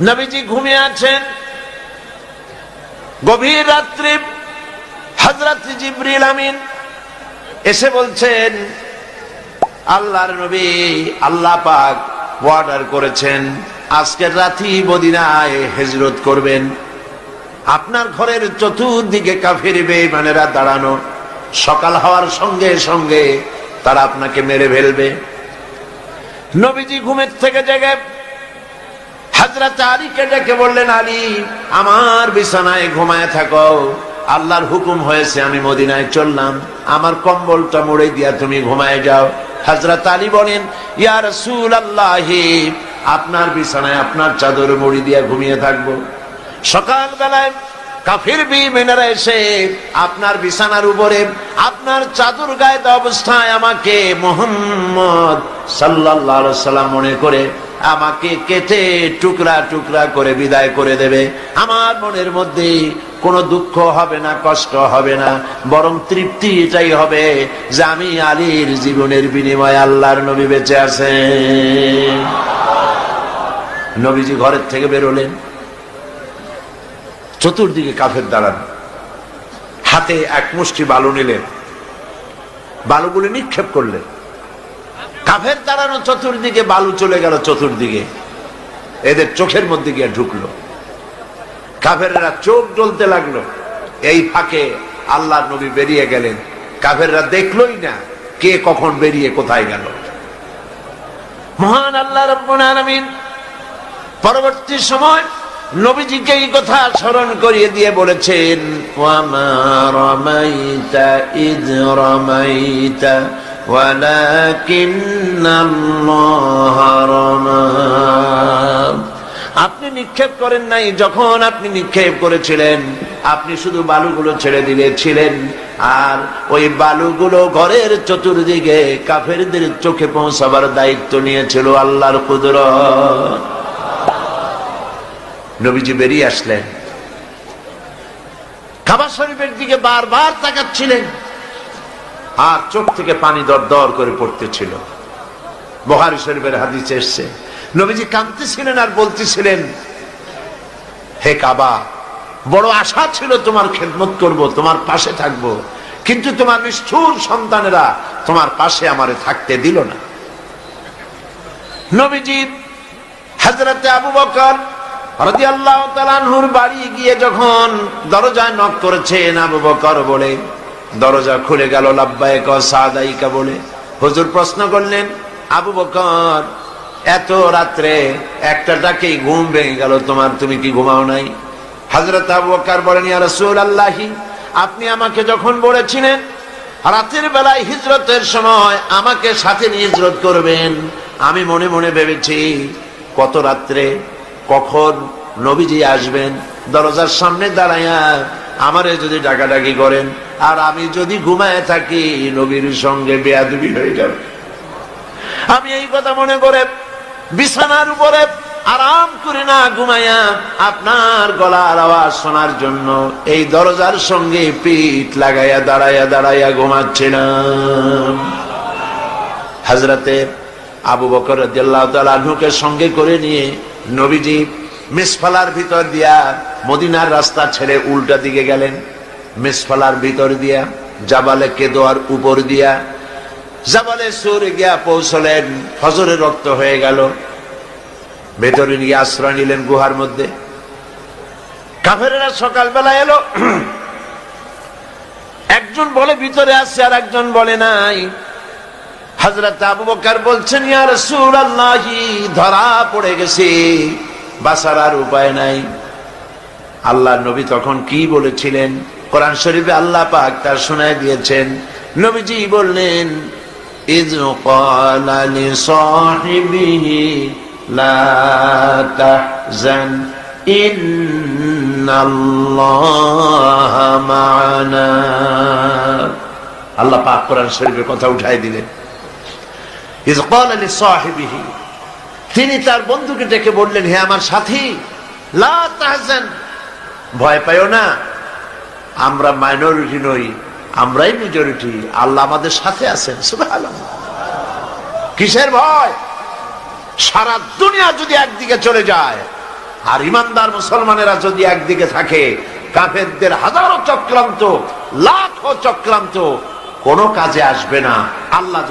নবীজি ঘুমিয়ে আছেন। গভীর রাত্রে হযরত জিবরিল আমিন এসে বলছেন, আল্লাহর নবী, আল্লাহ পাক অর্ডার করেছেন আজকের রাতেই মদিনায় হিজরত করবেন। আপনার ঘরের চতুর্দিকে কাফির বেঈমানেরা দাঁড়ানো, সকাল হওয়ার সঙ্গে সঙ্গে তারা আপনাকে মেরে ফেলবে। নবীজি ঘুমের থেকে জেগে হযরত আলীকে ডেকে বললেন, আলী, আমার বিছানায় ঘুমায় থাকো, আল্লাহর হুকুম হয়েছে আমি মদিনায় চললাম, আমার কম্বলটা মুড়ে দিয়া তুমি ঘুমায় যাও। হযরত আলী বলেন, ইয়া রাসূলুল্লাহ, আপনার বিছানায় আপনার চাদর মুড়ি দিয়া ঘুমিয়ে থাকবো। সকাল বেলায় কাফির বেঈমানেরা এসে আপনার বিছানার উপরে আপনার চাদর গায়ে দেওয়া অবস্থায় আমাকে মুহাম্মদ সাল্লাল্লাহু আলাইহি ওয়াসাল্লাম মনে করে আমাকে কেটে টুকরা টুকরা করে বিদায় করে দেবে। আমার মনের মধ্যে কোনো দুঃখ হবে না, কষ্ট হবে না, বরং তৃপ্তি এটাই হবে যে আমি আলীর জীবনের বিনিময়ে আল্লাহর নবী বেঁচে আছেন। নবীজি ঘরের থেকে বেরোলেন, চতুর্দিকে কাফের দাঁড়ানো, হাতে এক মুষ্টি বালু নিলেন, বালুগুলি নিক্ষেপ করলেন। কাফের দাঁড়ানো চতুর্দিকে বালু চলে গেল, চতুর্দিকে এদের চোখের মধ্যে গিয়ে ঢুকলো। কাফেররা চোখ জ্বলতে লাগলো। এই ফাঁকে আল্লাহর নবী বেরিয়ে গেলেন, কাফেররা দেখলোই না কে কখন বেরিয়ে কোথায় গেল। মহান আল্লাহ রাব্বুল আলামিন পরবর্তী সময় নবীজিকে এই কথা স্মরণ করিয়ে দিয়ে বলেছেন, ওয়ামা রামাইতা ইয রামাইতা ওয়ালাকিন্নাল্লাহা রামা। আপনি নিক্ষেপ করেন নাই, যখন আপনি নিক্ষেপ করেছিলেন আপনি শুধু বালুগুলো ছেড়ে দিয়েছিলেন, আর ওই বালুগুলো ঘরের চতুর্দিকে কাফেরদের চোখে পৌঁছাবার দায়িত্ব নিয়েছিল আল্লাহর কুদরত। নবীজি বেরিয়ে আসলেন, কাবা শরীফের দিকে বারবার তাকাচ্ছিলেন, আর চোখ থেকে পানি দর দর করে পড়তেছিল। বুখারী শরীফের হাদিসে এসেছে, নবীজি কাঁদতেছিলেন আর বলতেছিলেন, হে কাবা, বড় আশা ছিল তোমার খেদমত করব, তোমার পাশে থাকব, কিন্তু তোমার নিষ্ঠুর সন্তানেরা তোমার পাশে আমারে থাকতে দিল না। নবীজি হযরতে আবু বকর রাদিয়াল্লাহু তাআলা আনহুর বাড়ি গিয়ে যখন দরজায় নক করেছেন, আবু বকর বলে দরজা খুলে গেল, লাব্বাইক ওয়া সাদাইকা বলে। হুজুর প্রশ্ন করলেন, আবু বকর, এত রাত্রে একটা ডাকেই ঘুম ভেঙে গেল তোমার, তুমি কি ঘুমাও নাই? হযরত আবু বকর বলেন, ইয়া রাসূলুল্লাহ, আপনি আমাকে যখন বলেছিলেন রাতের বেলায় হিজরতের সময় আমাকে সাথে নিয়ে হিজরত করবেন, আমি মনে মনে ভেবেছি কত রাত্রে কখন নবীজি আসবেন, দরজার সামনে দাঁড়াইয়া আমারে যদি ডাকাডাকি করেন আর আমি যদি ঘুমায় থাকি নবীর সঙ্গে বেয়াদবি হয়ে যাবে। আমি এই কথা মনে করে বিছানার উপরে আরাম করে না ঘুমাইয়া আপনার গলার আওয়াজ শোনার জন্য এই দরজার সঙ্গে পিঠ লাগাইয়া দাঁড়াইয়া দাঁড়াইয়া ঘুমাচ্ছিলাম। হযরতে আবু বকর রাদিয়াল্লাহু তাআলা আনহুকে সঙ্গে করে নিয়ে নবীজি মিসফালার ভিতর দিয়া মদিনার রাস্তা ছেড়ে উল্টা দিকে গেলেন। মিসফালার ভিতর দিয়া জাবালে কেদোয়ার উপর দিয়া জাবালে সুর গিয়া পৌঁছলেন। ফজরের রক্ত হয়ে গেল, ভেতরে নিয়ে আশ্রয় নিলেন গুহার মধ্যে। কাফেরেরা সকালবেলা এলো, একজন বলে ভিতরে আছে আর একজন বলে নাই। হযরত আবু বকর বলছেন, ইয়া রাসূলুল্লাহ, ধরা পড়ে গেছে, বাঁচার আর উপায় নাই। আল্লাহর নবী তখন কি বলেছিলেন কোরআন শরীফে আল্লাহ পাক তার শোনায় দিয়েছেন। নবীজি বললেন, ইয ক্বালা লিসাহিবিহি লা তাহজান ইন্নাল্লাহা মা'ানা। আল্লাহ পাক কোরআন শরীফের কথা উঠাই দিলেন। ইয ক্বালা লিসাহিবিহি, তিনি তার বন্ধুকে ডেকে বললেন, হে আমার সাথী, লা তাহজান, ভয় পাইও না, আমরা মাইনরিটি নই, আমরাই মেজরিটি, আল্লাহ আমাদের সাথে আছেন। সুবহানাল্লাহ। কিসের ভয়? সারা দুনিয়া যদি একদিকে চলে যায় আর ইমানদার মুসলমানেরা যদি একদিকে থাকে, কাফেরদের হাজারো চক্রান্ত, লাখো চক্রান্ত কোনো কাজে আসবে না। আল্লাহ